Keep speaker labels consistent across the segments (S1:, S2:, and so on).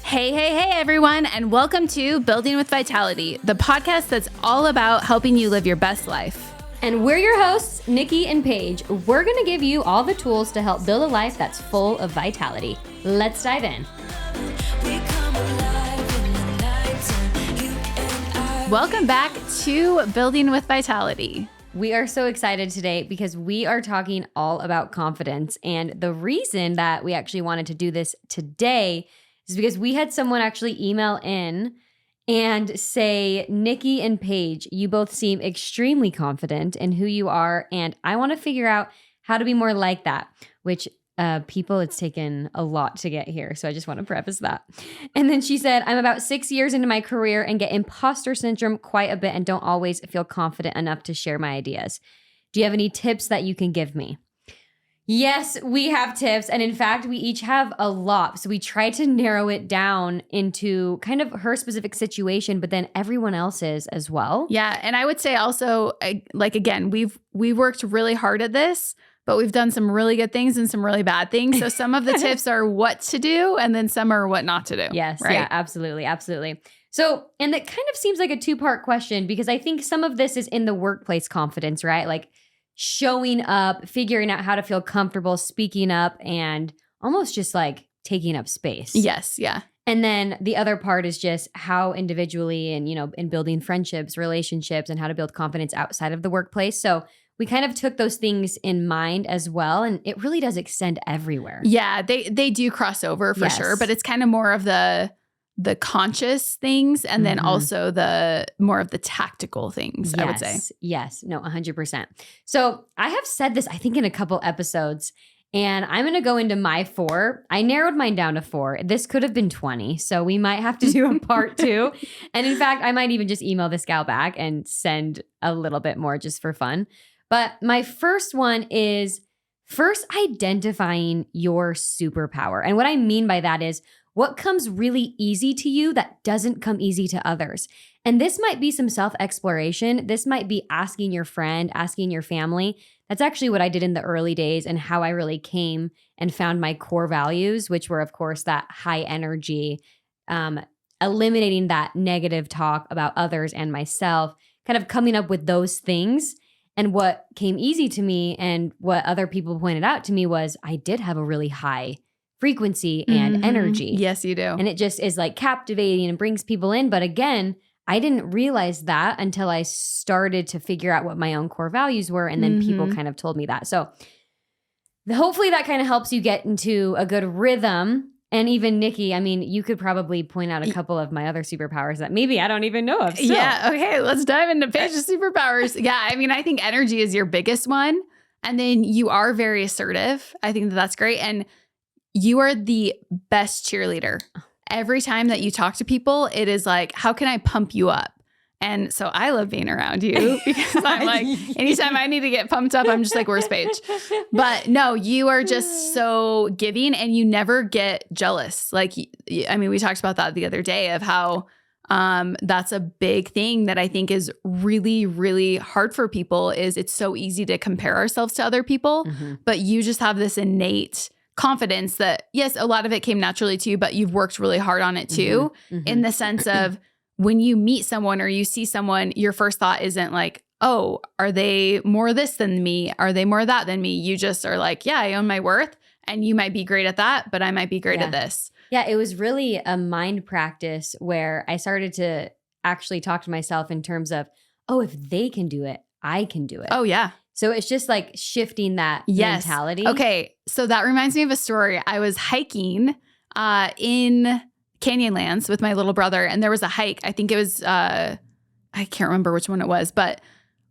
S1: Hey, everyone, and welcome to Building with Vitality, the podcast that's all about helping you live your best life.
S2: And we're your hosts, Nikki and Paige. We're going to give you all the tools to help build a life that's full of vitality. Let's dive in.
S1: Welcome back to Building with Vitality.
S2: We are so excited today because we are talking all about confidence. And the reason that we actually wanted to do this today is because we had someone actually email in and say, Nikki and Paige, you both seem extremely confident in who you are, and I want to figure out how to be more like that, which people, it's taken a lot to get here, so I just want to preface that. And then she said, I'm about 6 years into my career and get imposter syndrome quite a bit and don't always feel confident enough to share my ideas. Do you have any tips that you can give me? Yes, we have tips. And in fact, we each have a lot. So we tried to narrow it down into kind of her specific situation, but then everyone else's as well.
S1: Yeah. And I would say also, again, we've worked really hard at this, but we've done some really good things and some really bad things. So some of the tips are what to do, and then some are what not to do.
S2: Yes.
S1: Right?
S2: Yeah, absolutely. Absolutely. So, and that kind of seems like a two-part question because I think some of this is in the workplace confidence, right? Like showing up, figuring out how to feel comfortable speaking up, and almost just like taking up space.
S1: Yes. Yeah.
S2: And then the other part is just how individually and, in building friendships, relationships, and how to build confidence outside of the workplace. So we kind of took those things in mind as well. And it really does extend everywhere.
S1: Yeah, they do cross over for sure, but it's kind of more of the conscious things and then also the more of the tactical things, I would say.
S2: Yes. No, 100%. So I have said this, I think, in a couple episodes, and I'm going to go into my 4. I narrowed mine down to 4. This could have been 20, so we might have to do a part 2. And in fact, I might even just email this gal back and send a little bit more just for fun. But my first one is first identifying your superpower. And what I mean by that is what comes really easy to you that doesn't come easy to others. And this might be some self-exploration. This might be asking your friend, asking your family. That's actually what I did in the early days and how I really came and found my core values, which were, of course, that high energy, eliminating that negative talk about others and myself, kind of coming up with those things. And what came easy to me and what other people pointed out to me was I did have a really high frequency and energy.
S1: Yes, you do.
S2: And it just is like captivating and brings people in. But again, I didn't realize that until I started to figure out what my own core values were. And then people kind of told me that. So hopefully that kind of helps you get into a good rhythm. And even Nikki, I mean, you could probably point out a couple of my other superpowers that maybe I don't even know of still.
S1: Yeah. Okay. Let's dive into Paige's superpowers. Yeah. I mean, I think energy is your biggest one. And then you are very assertive. I think that's great. And you are the best cheerleader. Every time that you talk to people, it is like, how can I pump you up? And so I love being around you because I'm like, anytime I need to get pumped up, I'm just like, where's Paige? But no, you are just so giving and you never get jealous. Like, I mean, we talked about that the other day of how that's a big thing that I think is really, really hard for people is it's so easy to compare ourselves to other people, but you just have this innate confidence that, yes, a lot of it came naturally to you, but you've worked really hard on it too, in the sense of when you meet someone or you see someone, your first thought isn't like, oh, are they more this than me? Are they more that than me? You just are like, yeah, I own my worth and you might be great at that, but I might be great at this.
S2: Yeah, it was really a mind practice where I started to actually talk to myself in terms of, oh, if they can do it, I can do it.
S1: Oh, yeah.
S2: So it's just like shifting that mentality.
S1: Okay. So that reminds me of a story. I was hiking in Canyonlands with my little brother, and there was a hike. I think it was, I can't remember which one it was, but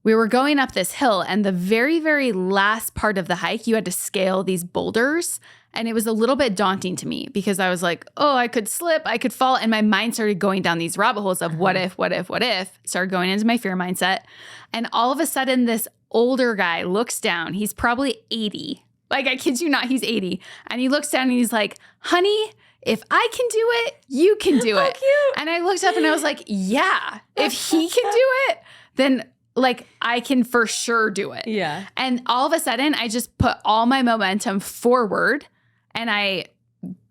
S1: we were going up this hill, and the very, very last part of the hike, you had to scale these boulders. And it was a little bit daunting to me because I was like, oh, I could slip, I could fall. And my mind started going down these rabbit holes of what if, started going into my fear mindset. And all of a sudden, this older guy looks down. He's probably 80. Like, I kid you not, he's 80. And he looks down and he's like, honey, if I can do it, you can do it.
S2: Cute.
S1: And I looked up and I was like, yeah, if he can do it, then like I can for sure do it.
S2: Yeah.
S1: And all of a sudden, I just put all my momentum forward and I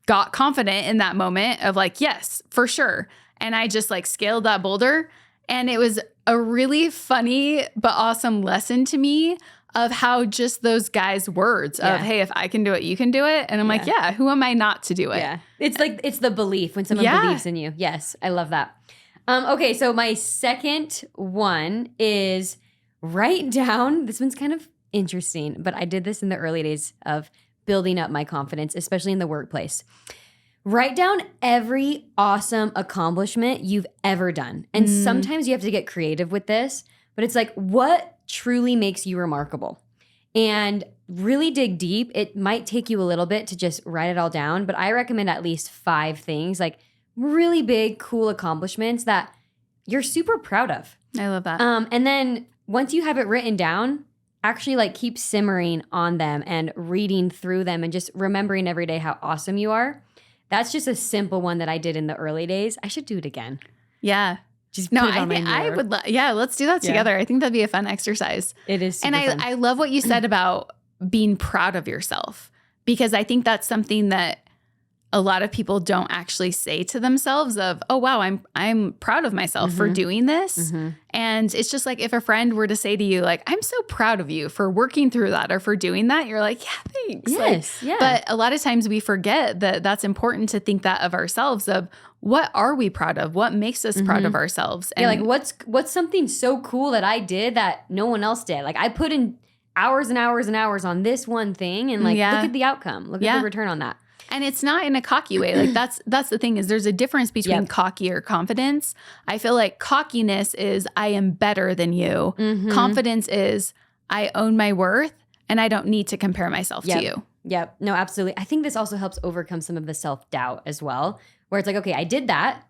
S1: got confident in that moment of like, yes, for sure. And I just like scaled that boulder. And it was a really funny but awesome lesson to me of how just those guys' words of, hey, if I can do it, you can do it. And I'm like, yeah, who am I not to do it?
S2: Yeah. It's like, it's the belief when someone believes in you. Yes, I love that. Okay, so my second one is write down. This one's kind of interesting, but I did this in the early days of building up my confidence, especially in the workplace. Write down every awesome accomplishment you've ever done. And sometimes you have to get creative with this, but it's like, what truly makes you remarkable? And really dig deep. It might take you a little bit to just write it all down, but I recommend at least 5 things, like really big, cool accomplishments that you're super proud of.
S1: I love that.
S2: And then once you have it written down, actually like keep simmering on them and reading through them and just remembering every day how awesome you are. That's just a simple one that I did in the early days. I should do it again.
S1: Yeah.
S2: Just
S1: No,
S2: put it
S1: I
S2: on my
S1: think I
S2: mirror.
S1: would. Let's do that together. I think that'd be a fun exercise.
S2: It is super
S1: And
S2: fun.
S1: I love what you said about being proud of yourself, because I think that's something that a lot of people don't actually say to themselves of, oh, wow, I'm proud of myself for doing this. And it's just like if a friend were to say to you, like, I'm so proud of you for working through that or for doing that, you're like, yeah, thanks.
S2: Yes,
S1: Like, but a lot of times we forget that that's important to think that of ourselves of what are we proud of? What makes us proud of ourselves? And
S2: like what's something so cool that I did that no one else did? Like I put in hours and hours and hours on this one thing and like look at the outcome. Look at the return on that.
S1: And it's not in a cocky way. Like that's the thing is there's a difference between cocky or confidence. I feel like cockiness is I am better than you. Confidence is I own my worth and I don't need to compare myself to you.
S2: Yep. No, absolutely. I think this also helps overcome some of the self-doubt as well, where it's like, okay, I did that.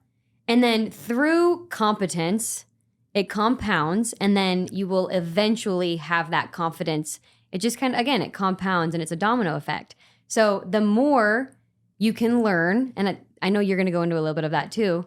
S2: And then through competence, it compounds and then you will eventually have that confidence. It just kind of, again, it compounds and it's a domino effect. So the more you can learn, and I know you're going to go into a little bit of that too,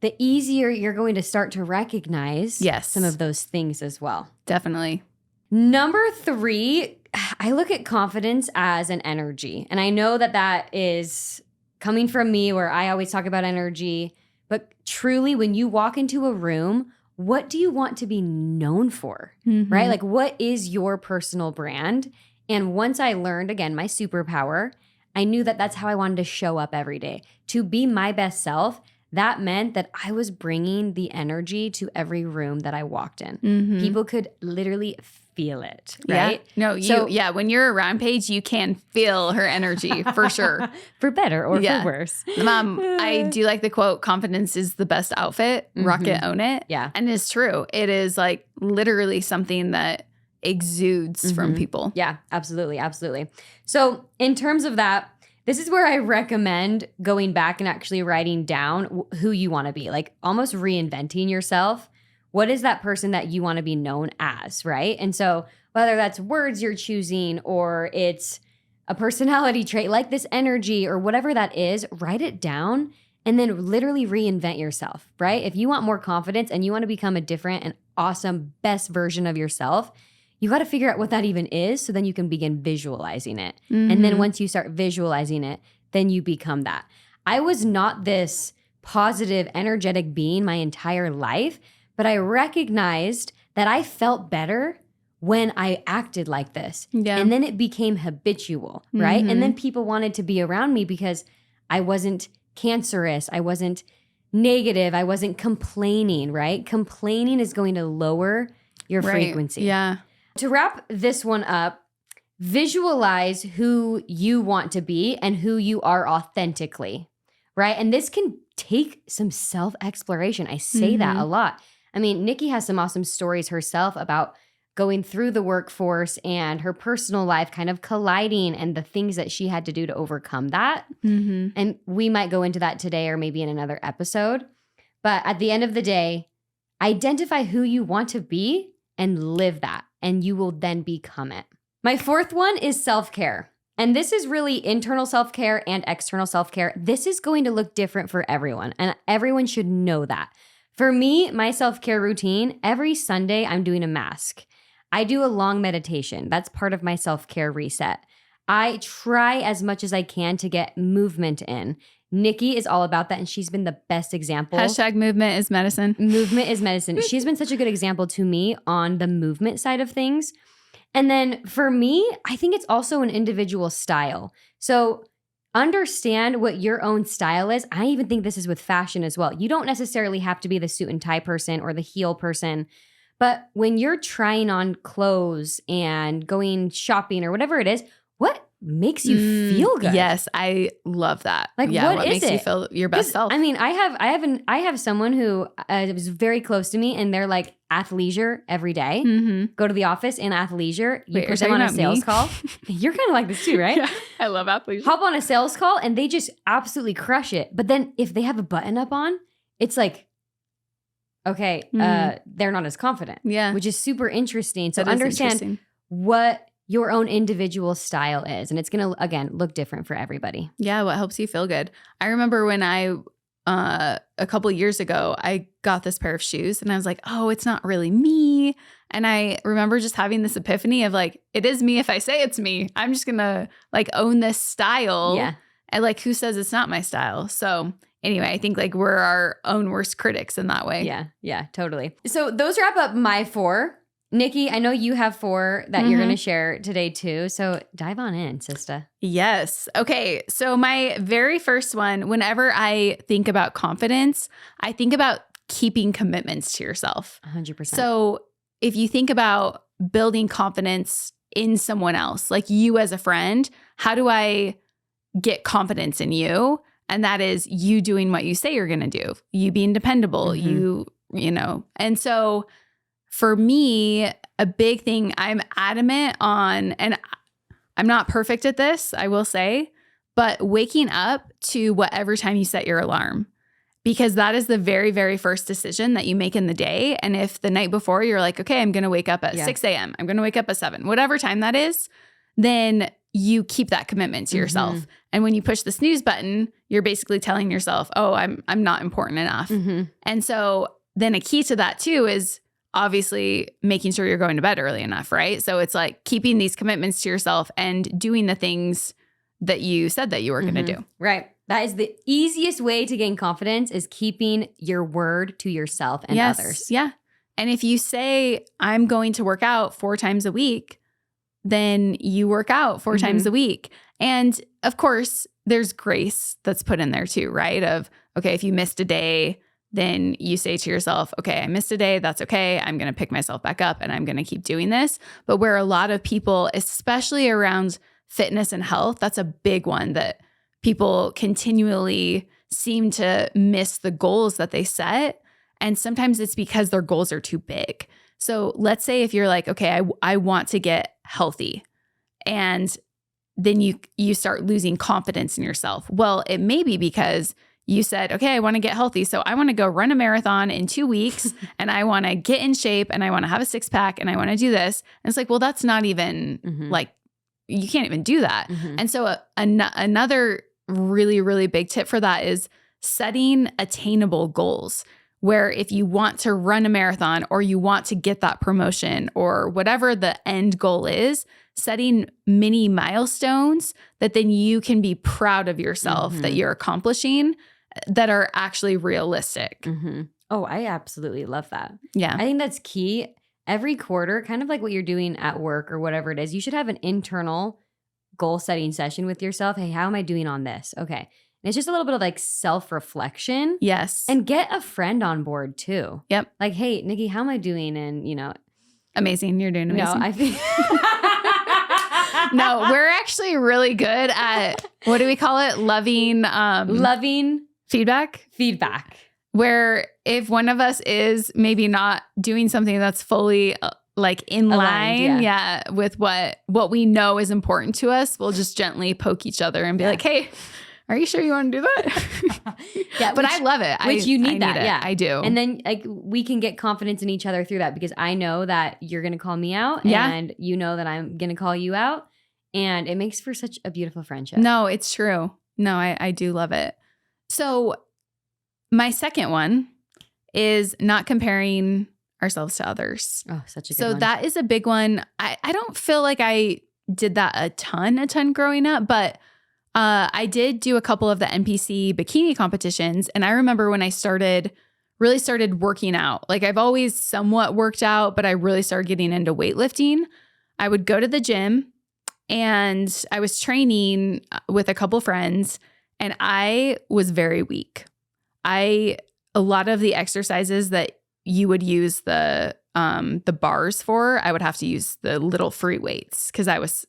S2: the easier you're going to start to recognize some of those things as well.
S1: Definitely.
S2: Number 3, I look at confidence as an energy. And I know that that is coming from me where I always talk about energy. But truly, when you walk into a room, what do you want to be known for, right? Like what is your personal brand? And once I learned, again, my superpower, I knew that that's how I wanted to show up every day. To be my best self, that meant that I was bringing the energy to every room that I walked in. People could literally feel it, right?
S1: Yeah. No, when you're around Paige, you can feel her energy for sure.
S2: For better or for worse.
S1: I do like the quote, confidence is the best outfit, rock it, own it.
S2: Yeah.
S1: And it's true. It is like literally something that exudes from people.
S2: Yeah, absolutely. Absolutely. So in terms of that, this is where I recommend going back and actually writing down who you want to be, like almost reinventing yourself. What is that person that you want to be known as, right? And so whether that's words you're choosing or it's a personality trait like this energy or whatever that is, write it down and then literally reinvent yourself, right? If you want more confidence and you want to become a different and awesome, best version of yourself, you got to figure out what that even is so then you can begin visualizing it. And then once you start visualizing it, then you become that. I was not this positive, energetic being my entire life, but I recognized that I felt better when I acted like this.
S1: Yeah.
S2: And then it became habitual, right? And then people wanted to be around me because I wasn't cancerous. I wasn't negative. I wasn't complaining, right? Complaining is going to lower your frequency.
S1: Yeah.
S2: To wrap this one up, visualize who you want to be and who you are authentically, right? And this can take some self-exploration. I say that a lot. I mean, Nikki has some awesome stories herself about going through the workforce and her personal life kind of colliding and the things that she had to do to overcome that. And we might go into that today or maybe in another episode. But at the end of the day, identify who you want to be and live that, and you will then become it. My 4th one is self-care. And this is really internal self-care and external self-care. This is going to look different for everyone, and everyone should know that. For me, my self-care routine, every Sunday, I'm doing a mask. I do a long meditation. That's part of my self-care reset. I try as much as I can to get movement in. Nikki is all about that, and she's been the best example.
S1: Hashtag movement is medicine.
S2: Movement is medicine. She's been such a good example to me on the movement side of things. And then for me, I think it's also an individual style. So understand what your own style is. I even think this is with fashion as well. You don't necessarily have to be the suit and tie person or the heel person. But when you're trying on clothes and going shopping or whatever it is, what makes you feel good?
S1: Yes, I love that.
S2: Like,
S1: yeah,
S2: what is
S1: makes you
S2: it?
S1: feel your best self?
S2: I mean, I have someone who was very close to me, and they're like athleisure every day.
S1: Mm-hmm.
S2: Go to the office in athleisure. You
S1: Wait,
S2: put
S1: you're
S2: them on a
S1: talking about
S2: sales
S1: me?
S2: call. You're kind of like this too, right?
S1: Yeah, I love athletes.
S2: Hop on a sales call, and they just absolutely crush it. But then if they have a button up on, it's like, okay, they're not as confident.
S1: Yeah,
S2: Which is super interesting. So
S1: that is
S2: understand
S1: interesting.
S2: what your own individual style is. And it's going to, again, look different for everybody.
S1: Yeah, what helps you feel good. I remember when I, a couple years ago, I got this pair of shoes and I was like, oh, it's not really me. And I remember just having this epiphany of like, it is me if I say it's me. I'm just going to like own this style.
S2: Yeah.
S1: And like, who says it's not my style? So anyway, I think like we're our own worst critics in that way.
S2: Yeah, totally. So those wrap up my 4. Nikki, I know you have 4 that you're going to share today too. So dive on in, sister.
S1: Yes. Okay. So my very first one, whenever I think about confidence, I think about keeping commitments to yourself.
S2: 100%.
S1: So if you think about building confidence in someone else, like you as a friend, how do I get confidence in you? And that is you doing what you say you're going to do, you being dependable, you know. And so for me, a big thing I'm adamant on, and I'm not perfect at this, I will say, but waking up to whatever time you set your alarm, because that is the very, very first decision that you make in the day. And if the night before you're like, okay, I'm going to wake up at 6 a.m., I'm going to wake up at 7, whatever time that is, then you keep that commitment to yourself. And when you push the snooze button, you're basically telling yourself, oh, I'm not important enough. And so then a key to that too is obviously making sure you're going to bed early enough, right? So it's like keeping these commitments to yourself and doing the things that you said that you were going to do.
S2: Right. That is the easiest way to gain confidence, is keeping your word to yourself and others.
S1: Yeah. And if you say, I'm going to work out 4 times a week, then you work out 4 times a week. And of course, there's grace that's put in there too, right? Of, okay, if you missed a day, then you say to yourself, okay, I missed a day. That's okay. I'm going to pick myself back up and I'm going to keep doing this. But where a lot of people, especially around fitness and health, that's a big one that people continually seem to miss the goals that they set. And sometimes it's because their goals are too big. So let's say if you're like, okay, I want to get healthy, and then you start losing confidence in yourself. Well, it may be because you said, okay, I want to get healthy. So I want to go run a marathon in 2 weeks and I want to get in shape and I want to have a 6-pack and I want to do this. And it's like, well, that's not even like, you can't even do that. And so another really, really big tip for that is setting attainable goals, where if you want to run a marathon or you want to get that promotion or whatever the end goal is, setting mini milestones that then you can be proud of yourself that you're accomplishing, that are actually realistic.
S2: Oh, I absolutely love that.
S1: Yeah.
S2: I think that's key. Every quarter, kind of like what you're doing at work or whatever it is, you should have an internal goal setting session with yourself. Hey, how am I doing on this? Okay. And it's just a little bit of like self-reflection.
S1: Yes.
S2: And get a friend on board too.
S1: Yep.
S2: Like, hey, Nikki, how am I doing? And, you know.
S1: Amazing. You're doing amazing.
S2: No, I think.
S1: No, we're actually really good at, what do we call it? Loving feedback. Where if one of us is maybe not doing something that's fully like in line, with what we know is important to us, we'll just gently poke each other and be like, hey, are you sure you want to do that? But I love it.
S2: You need that.
S1: Yeah, I do.
S2: And then like we can get confidence in each other through that, because I know that you're going to call me out and you know that I'm going to call you out. And it makes for such a beautiful friendship.
S1: No, it's true. No, I do love it. So my second one is not comparing ourselves to others.
S2: Oh, such a good
S1: one. So that is a big one. I don't feel like I did that a ton growing up, but I did do a couple of the NPC bikini competitions. And I remember when I really started working out, like I've always somewhat worked out, but I really started getting into weightlifting. I would go to the gym and I was training with a couple friends and I was very weak. A lot of the exercises that you would use the bars for, I would have to use the little free weights because I was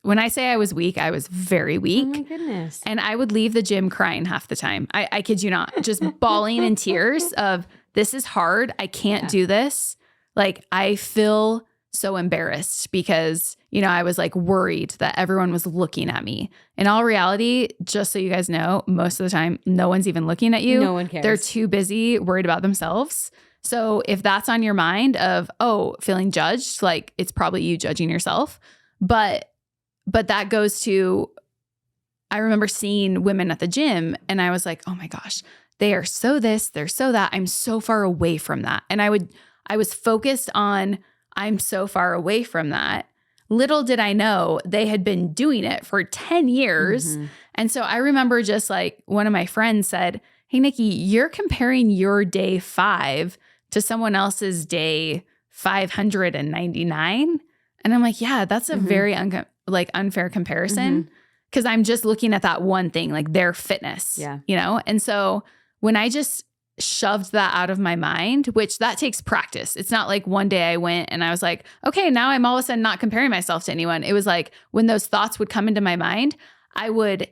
S1: when I say I was weak, I was very weak.
S2: Oh my goodness.
S1: And I would leave the gym crying half the time. I kid you not, just bawling in tears of this is hard. I can't do this. Like I feel so embarrassed because, I was like worried that everyone was looking at me. In all reality, just so you guys know, most of the time, no one's even looking at you.
S2: No one cares.
S1: They're too busy worried about themselves. So if that's on your mind of, feeling judged, like it's probably you judging yourself. But that goes to, I remember seeing women at the gym and I was like, oh my gosh, they are so this, they're so that. I'm so far away from that. And I was focused on, I'm so far away from that. Little did I know they had been doing it for 10 years. Mm-hmm. And so I remember just like one of my friends said, hey, Nikki, you're comparing your day 5 to someone else's day 599. And I'm like, yeah, that's a very unfair comparison because I'm just looking at that one thing, like their fitness, And so when I just shoved that out of my mind, which that takes practice. It's not like one day I went and I was like, okay, now I'm all of a sudden not comparing myself to anyone. It was like when those thoughts would come into my mind, I would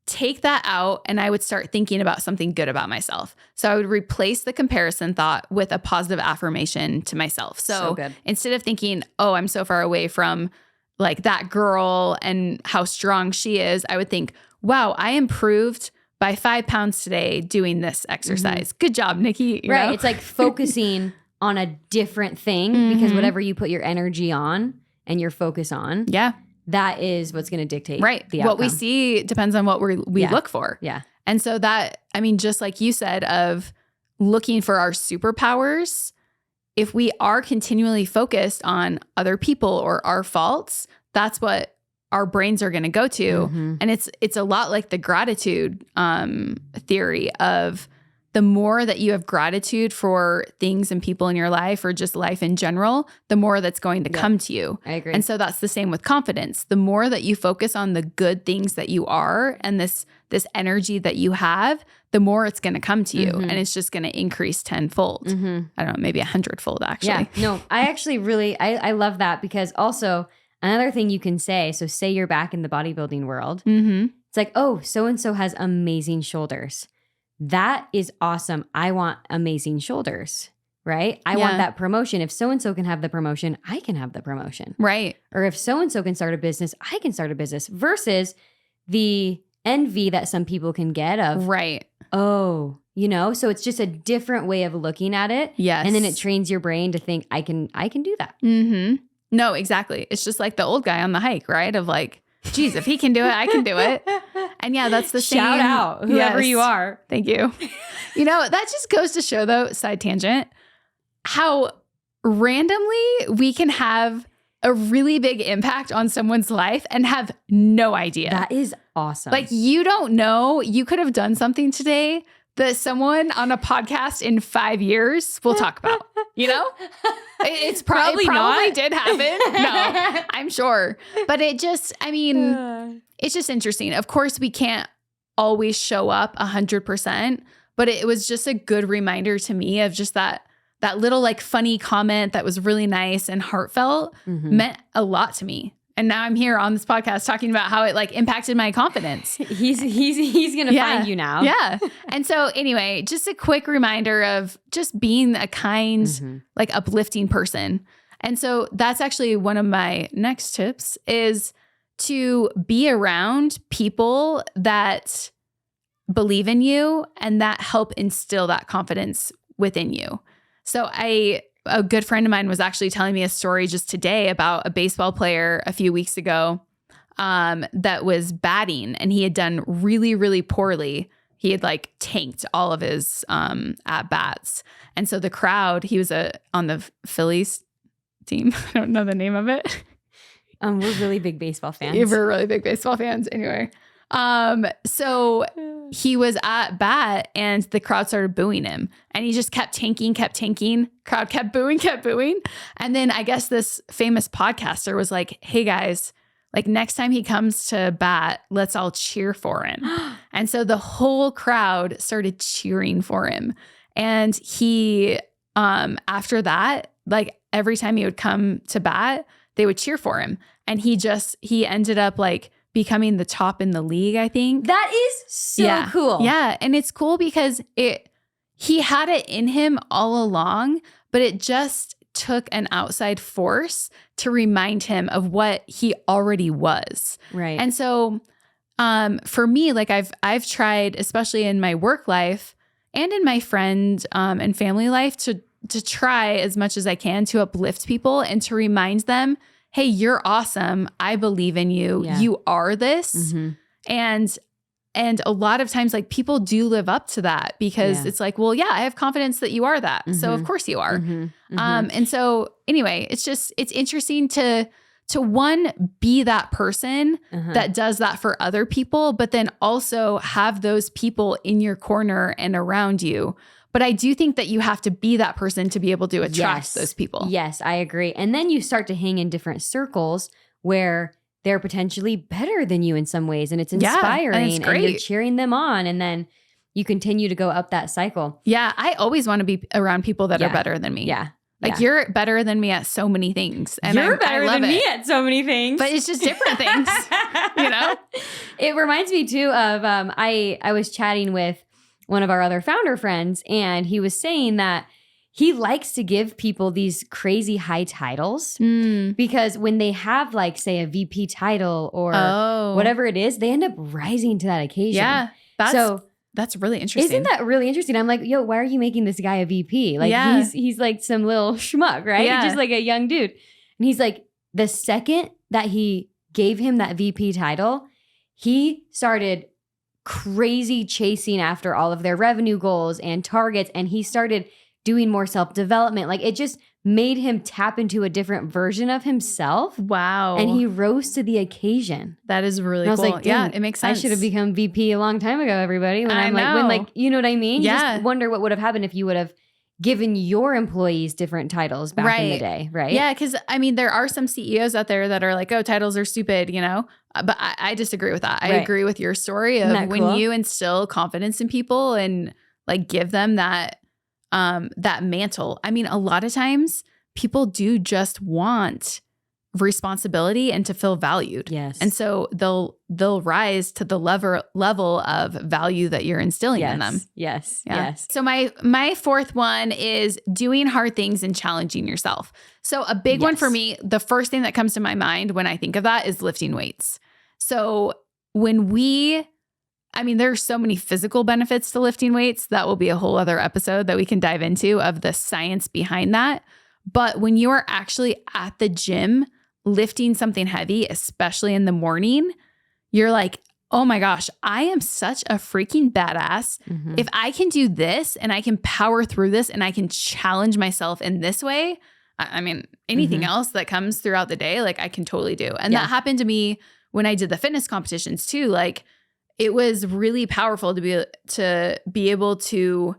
S1: take that out and I would start thinking about something good about myself. So I would replace the comparison thought with a positive affirmation to myself. So instead of thinking, oh, I'm so far away from like that girl and how strong she is, I would think, wow, I improved by 5 pounds today doing this exercise. Good job, Nikki. You know?
S2: It's like focusing on a different thing because whatever you put your energy on and your focus on, that is what's going to dictate the outcome.
S1: What we see depends on what we look for.
S2: Yeah.
S1: And so that, I mean, just like you said, of looking for our superpowers, if we are continually focused on other people or our faults, that's what our brains are going to go to. And it's a lot like the gratitude theory of the more that you have gratitude for things and people in your life or just life in general, the more that's going to come to you.
S2: I agree.
S1: And so that's the same with confidence. The more that you focus on the good things that you are and this energy that you have, the more it's going to come to you. And it's just going to increase tenfold. I don't know, maybe 100-fold actually.
S2: Yeah, no, I actually really, I love that because also another thing you can say, so say you're back in the bodybuilding world. It's like, oh, so-and-so has amazing shoulders. That is awesome. I want amazing shoulders, right? I want that promotion. If so-and-so can have the promotion, I can have the promotion.
S1: Right.
S2: Or if so-and-so can start a business, I can start a business versus the envy that some people can get of, so it's just a different way of looking at it.
S1: Yes.
S2: And then it trains your brain to think, I can do that.
S1: No, exactly. It's just like the old guy on the hike, right? Of like, geez, if he can do it, I can do it. And that's the same.
S2: Shout out, whoever you are.
S1: Thank you. That just goes to show, though, side tangent, how randomly we can have a really big impact on someone's life and have no idea.
S2: That is awesome.
S1: Like, you don't know. You could have done something today that someone on a podcast in 5 years will talk about, It's probably did happen. No, I'm sure. But it's just interesting. Of course, we can't always show up 100%, but it was just a good reminder to me of just that little like funny comment that was really nice and heartfelt meant a lot to me. And now I'm here on this podcast talking about how it like impacted my confidence.
S2: He's going to find you now.
S1: Yeah. And so anyway, just a quick reminder of just being a kind, like uplifting person. And so that's actually one of my next tips is to be around people that believe in you and that help instill that confidence within you. So a good friend of mine was actually telling me a story just today about a baseball player a few weeks ago that was batting and he had done really, really poorly. He had like tanked all of his at bats. And so the crowd, he was on the Phillies team. I don't know the name of it.
S2: We're really big baseball fans.
S1: We're really big baseball fans. Anyway. So he was at bat and the crowd started booing him and he just kept tanking. Crowd kept booing. And then I guess this famous podcaster was like, hey guys, like next time he comes to bat, let's all cheer for him. And so the whole crowd started cheering for him. And he, after that, like every time he would come to bat, they would cheer for him. And he ended up like becoming the top in the league, I think.
S2: That is so cool.
S1: Yeah. And it's cool because he had it in him all along, but it just took an outside force to remind him of what he already was.
S2: Right.
S1: And so for me, like I've tried, especially in my work life and in my friend and family life, to try as much as I can to uplift people and to remind them, hey, you're awesome. I believe in you.
S2: Yeah.
S1: You are this. And a lot of times, like people do live up to that because it's like, well, yeah, I have confidence that you are that. So of course you are. And so anyway, it's interesting to one, be that person that does that for other people, but then also have those people in your corner and around you. But I do think that you have to be that person to be able to attract those people.
S2: Yes, I agree. And then you start to hang in different circles where they're potentially better than you in some ways. And it's inspiring
S1: and it's great.
S2: And you're cheering them on. And then you continue to go up that cycle.
S1: Yeah, I always want to be around people that are better than me.
S2: Yeah.
S1: Like you're better than me at so many things. And
S2: you're better
S1: I love
S2: than
S1: it.
S2: me at so many things.
S1: But it's just different things, you know?
S2: It reminds me too of, I was chatting with one of our other founder friends, and he was saying that he likes to give people these crazy high titles because when they have like, say, a VP title or whatever it is, they end up rising to that occasion.
S1: Yeah. That's really interesting.
S2: Isn't that really interesting? I'm like, yo, why are you making this guy a VP? Like he's like some little schmuck, right?
S1: Yeah.
S2: Just like a young dude. And he's like, the second that he gave him that VP title, he started crazy chasing after all of their revenue goals and targets. And he started doing more self-development. Like it just made him tap into a different version of himself.
S1: Wow.
S2: And he rose to the occasion.
S1: That is really
S2: cool.
S1: I was like, yeah, it makes sense.
S2: I should have become VP a long time ago, everybody. When
S1: I know.
S2: when like, you know what I mean?
S1: Yeah.
S2: You just wonder what would have happened if you would have given your employees different titles back in the day, right?
S1: Yeah, because I mean, there are some CEOs out there that are like, oh, titles are stupid, you know? But I disagree with that. I agree with your story of when you instill confidence in people and like give them that mantle. I mean, a lot of times people do just want responsibility and to feel valued.
S2: Yes.
S1: And so they'll rise to the level of value that you're instilling in them.
S2: Yes.
S1: Yeah.
S2: Yes.
S1: So my fourth one is doing hard things and challenging yourself. So a big one for me, the first thing that comes to my mind when I think of that is lifting weights. So there's so many physical benefits to lifting weights. That will be a whole other episode that we can dive into of the science behind that. But when you are actually at the gym lifting something heavy, especially in the morning, you're like, oh my gosh, I am such a freaking badass. If I can do this and I can power through this and I can challenge myself in this way, I mean, anything else that comes throughout the day, like I can totally do. And that happened to me when I did the fitness competitions too. Like it was really powerful to be able to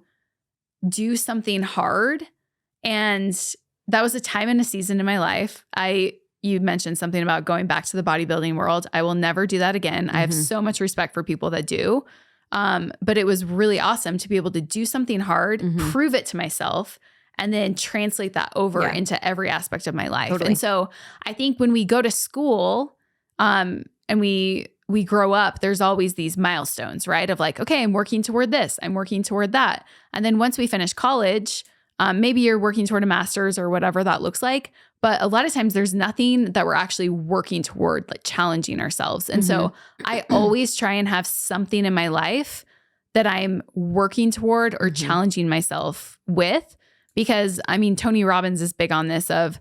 S1: do something hard. And that was a time and a season in my life. You mentioned something about going back to the bodybuilding world. I will never do that again. I have so much respect for people that do. But it was really awesome to be able to do something hard, prove it to myself, and then translate that over into every aspect of my life.
S2: Totally.
S1: And so I think when we go to school and we grow up, there's always these milestones, right? Of like, okay, I'm working toward this. I'm working toward that. And then once we finish college, maybe you're working toward a master's or whatever that looks like. But a lot of times there's nothing that we're actually working toward, like challenging ourselves. And so I always try and have something in my life that I'm working toward or challenging myself with. Because I mean, Tony Robbins is big on this of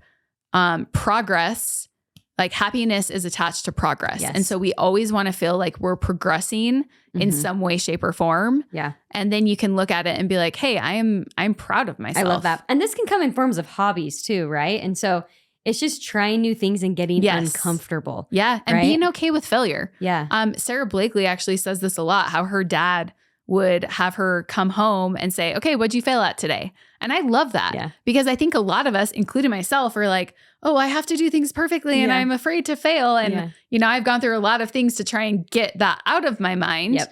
S1: progress. Like happiness is attached to progress.
S2: Yes.
S1: And so we always want to feel like we're progressing in some way, shape, or form.
S2: Yeah.
S1: And then you can look at it and be like, hey, I'm proud of myself.
S2: I love that. And this can come in forms of hobbies too, right? And so It's just trying new things and getting uncomfortable.
S1: Yeah. And
S2: right?
S1: being okay with failure.
S2: Yeah.
S1: Sarah Blakely actually says this a lot, how her dad would have her come home and say, okay, what'd you fail at today? And I love that because I think a lot of us, including myself, are like, oh, I have to do things perfectly and I'm afraid to fail. And, you know, I've gone through a lot of things to try and get that out of my mind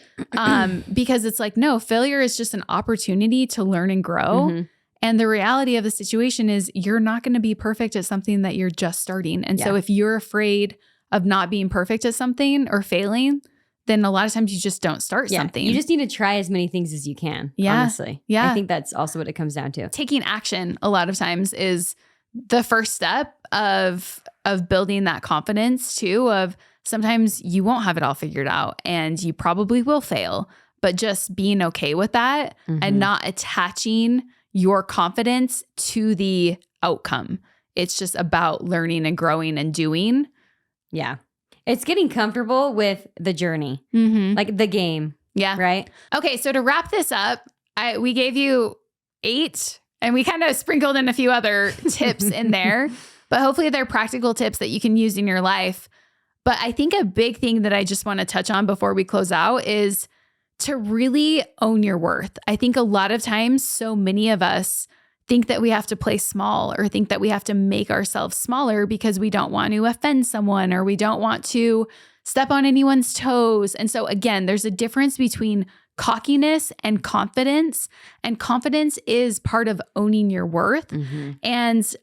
S1: because it's like, no, failure is just an opportunity to learn and grow.
S2: Mm-hmm.
S1: And the reality of the situation is you're not going to be perfect at something that you're just starting. And so if you're afraid of not being perfect at something or failing, then a lot of times you just don't start something.
S2: You just need to try as many things as you can, honestly. I think that's also what it comes down to.
S1: Taking action a lot of times is the first step of building that confidence too, of sometimes you won't have it all figured out and you probably will fail, but just being okay with that and not attaching your confidence to the outcome. It's just about learning and growing and doing.
S2: Yeah. It's getting comfortable with the journey, like the game.
S1: Yeah.
S2: Right?
S1: Okay. So to wrap this up, we gave you 8 and we kind of sprinkled in a few other tips in there, but hopefully they're practical tips that you can use in your life. But I think a big thing that I just want to touch on before we close out is to really own your worth. I think a lot of times, so many of us think that we have to play small or think that we have to make ourselves smaller because we don't want to offend someone or we don't want to step on anyone's toes. And so again, there's a difference between cockiness and confidence is part of owning your worth. And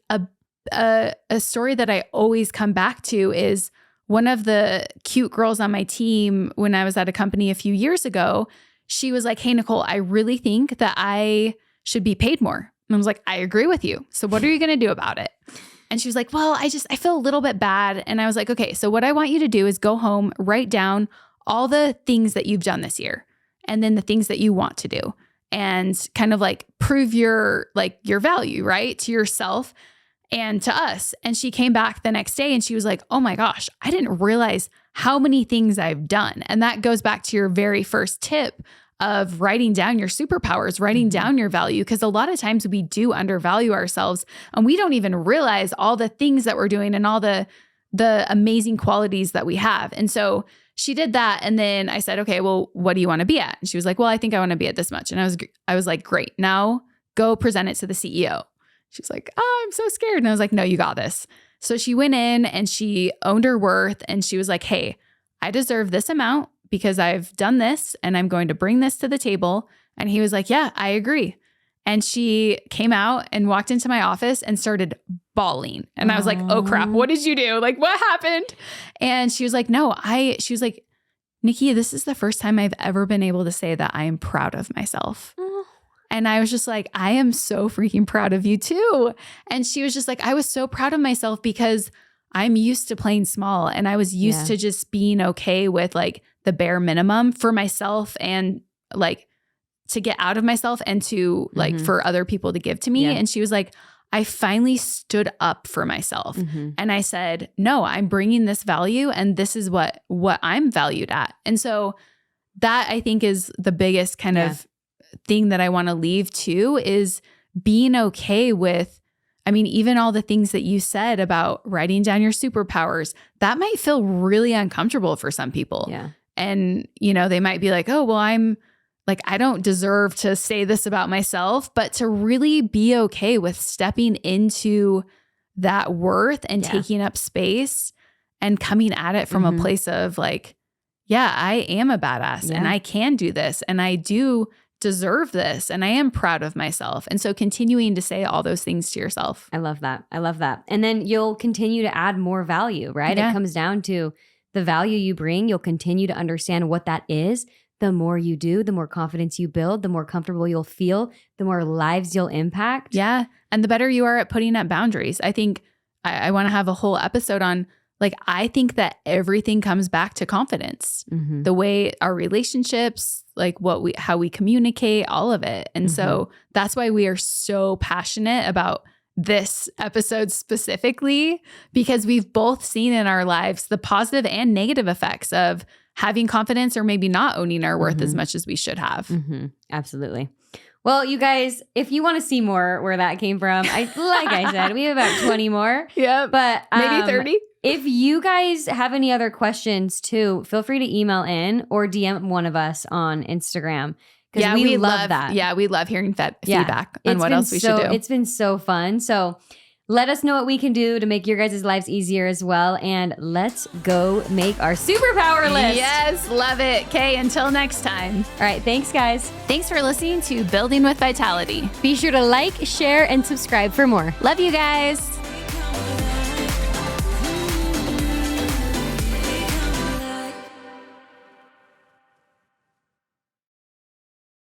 S1: a story that I always come back to is one of the cute girls on my team when I was at a company a few years ago. She was like, hey, Nicole, I really think that I should be paid more. And I was like, I agree with you. So what are you going to do about it? And she was like, well, I feel a little bit bad. And I was like, okay, so what I want you to do is go home, write down all the things that you've done this year and then the things that you want to do and kind of like prove your value, right? To yourself and to us. And she came back the next day and she was like, oh my gosh, I didn't realize how many things I've done. And that goes back to your very first tip of writing down your superpowers, writing down your value. Because a lot of times we do undervalue ourselves and we don't even realize all the things that we're doing and all the amazing qualities that we have. And so she did that. And then I said, okay, well, what do you want to be at? And she was like, well, I think I want to be at this much. And I was like, great. Now go present it to the CEO. She was like, oh, I'm so scared. And I was like, no, you got this. So she went in and she owned her worth and she was like, hey, I deserve this amount because I've done this and I'm going to bring this to the table. And he was like, yeah, I agree. And she came out and walked into my office and started bawling. And I was like, oh crap, what did you do? Like, what happened? And she was like, she was like, Nikki, this is the first time I've ever been able to say that I am proud of myself. And I was just like, I am so freaking proud of you too. And she was just like, I was so proud of myself because I'm used to playing small and I was used to just being okay with like the bare minimum for myself and like to get out of myself and to like for other people to give to me. And she was like, I finally stood up for myself and I said, no, I'm bringing this value and this is what I'm valued at. And so that I think is the biggest kind of thing that I want to leave too is being okay with, I mean, even all the things that you said about writing down your superpowers, that might feel really uncomfortable for some people.
S2: Yeah.
S1: And, you know, they might be like, oh, well, I'm like, I don't deserve to say this about myself, but to really be okay with stepping into that worth and taking up space and coming at it from a place of like, yeah, I am a badass and I can do this and I do deserve this and I am proud of myself. And so continuing to say all those things to yourself.
S2: I love that. I love that. And then you'll continue to add more value, right?
S1: Yeah.
S2: It comes down to the value you bring. You'll continue to understand what that is. The more you do, the more confidence you build, the more comfortable you'll feel, the more lives you'll impact.
S1: Yeah. And the better you are at putting up boundaries. I think I want to have a whole episode on like, I think that everything comes back to confidence, the way our relationships, like how we communicate, all of it. And so that's why we are so passionate about this episode specifically, because we've both seen in our lives the positive and negative effects of having confidence or maybe not owning our worth as much as we should have.
S2: Absolutely. Well, you guys, if you want to see more where that came from, like I said, we have about 20 more.
S1: Yeah.
S2: But
S1: maybe 30.
S2: If you guys have any other questions too, feel free to email in or DM one of us on Instagram. Because we love that.
S1: Yeah, we love hearing feedback on what else we should do.
S2: It's been so fun. So let us know what we can do to make your guys' lives easier as well. And let's go make our superpower list.
S1: Yes, love it. Okay, until next time.
S2: All right, thanks, guys.
S1: Thanks for listening to Building with Vitality.
S2: Be sure to like, share, and subscribe for more.
S1: Love you guys.